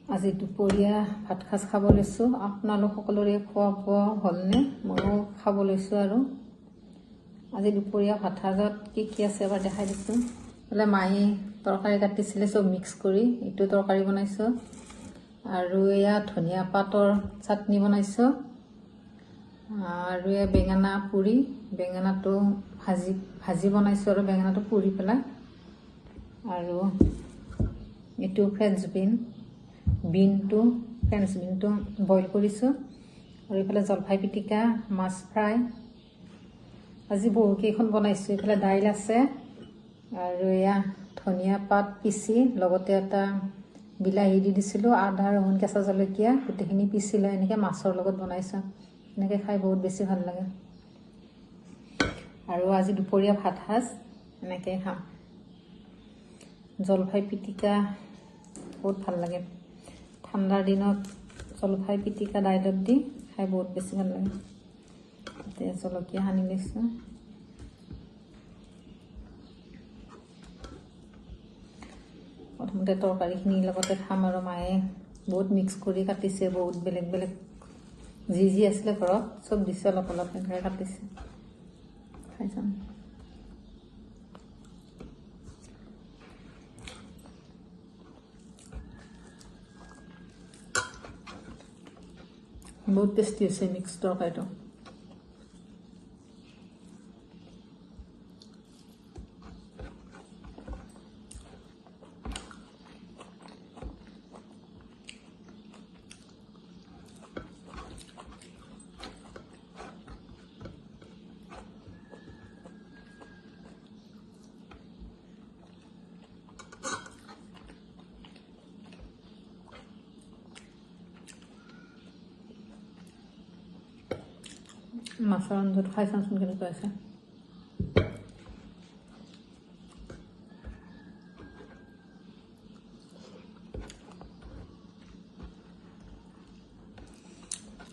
আজি দুপৰীয়া ভাত খাজ খাব লৈছোঁ। আপোনালোক সকলোৰে খোৱা বোৱা হ'লনে? ময়ো খাব লৈছোঁ। আৰু আজি দুপৰীয়া ভাত সাজত কি কি আছে এবাৰ দেখাই দিছোঁ। বোলে মায়ে তৰকাৰী কাটিছিলে, চব মিক্স কৰি এইটো তৰকাৰী বনাইছোঁ। আৰু এয়া ধনিয়া পাতৰ চাটনি বনাইছোঁ। আৰু এয়া বেঙেনা পুৰি, বেঙেনাটো ভাজি বনাইছোঁ আৰু বেঙেনাটো পুৰি পেলাই। আৰু এইটো ফ্ৰেঞ্চ বিনটো বইল কৰিছোঁ। আৰু এইফালে জলফাই পিটিকা, মাছ ফ্ৰাই। আজি বহুকেইখন বনাইছোঁ। এইফালে দাইল আছে আৰু এয়া ধনিয়া পাত পিচি লগতে এটা বিলাহী দি দিছিলোঁ, আদা ৰহুন কেঁচা জলকীয়া গোটেইখিনি পিচি লৈ এনেকৈ মাছৰ লগত বনাইছোঁ। এনেকৈ খাই বহুত বেছি ভাল লাগে। আৰু আজি দুপৰীয়া ভাত সাজ এনেকৈ খাম। জলফাই পিটিকা বহুত ভাল লাগে। ঠাণ্ডাৰ দিনত জলফাই পিটিকা দাইলত দি খাই বহুত বেছি ভাল লাগে। এতিয়া জলকীয়া সানি লৈছোঁ। প্ৰথমতে তৰকাৰীখিনিৰ লগতে খাম। আৰু মায়ে বহুত মিক্স কৰি কাটিছে, বহুত বেলেগ বেলেগ যি আছিলে ঘৰত চব দিছে, অলপ অলপ এনেকৈ কাটিছে। খাই যাম। বহুত টেষ্টি হৈছে মিক্স তৰকাৰীটো। মাছৰ আঞ্জাটো খাই চাওঁচোন কেনেকুৱা আছে।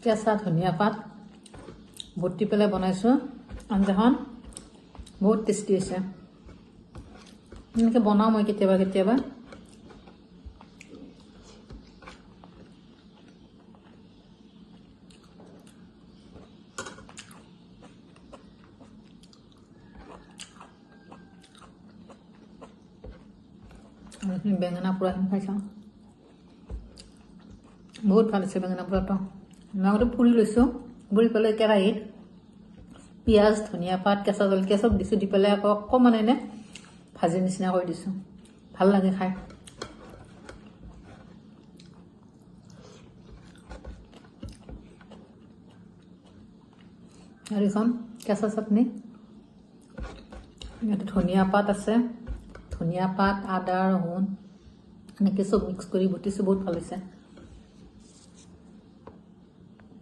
কেঁচা ধনিয়া পাত বটি পেলাই বনাইছোঁ। আঞ্জাখন বহুত টেষ্টি হৈছে। এনেকৈ বনাওঁ মই কেতিয়াবা কেতিয়াবা। বেঙেনা পোৰাখিনি খাই চাওঁ। বহুত ভাল হৈছে বেঙেনা পোৰাটো। মই আগতে পুৰি লৈছোঁ। পুৰি পেলাই কেৰাহীত পিঁয়াজ, ধনিয়া পাত, কেঁচা জলকীয়া চব দিছোঁ। দি পেলাই আকৌ অকণমান এনে ভাজি নিচিনা কৰি দিছোঁ। ভাল লাগে খাই। আৰু এইখন কেঁচা চাটনি। ইয়াতে ধনিয়া পাত আছে, ধনিয়া পাত, আদা ৰহুন এনেকৈ চব মিক্স কৰি বটিছোঁ। বহুত ভাল হৈছে।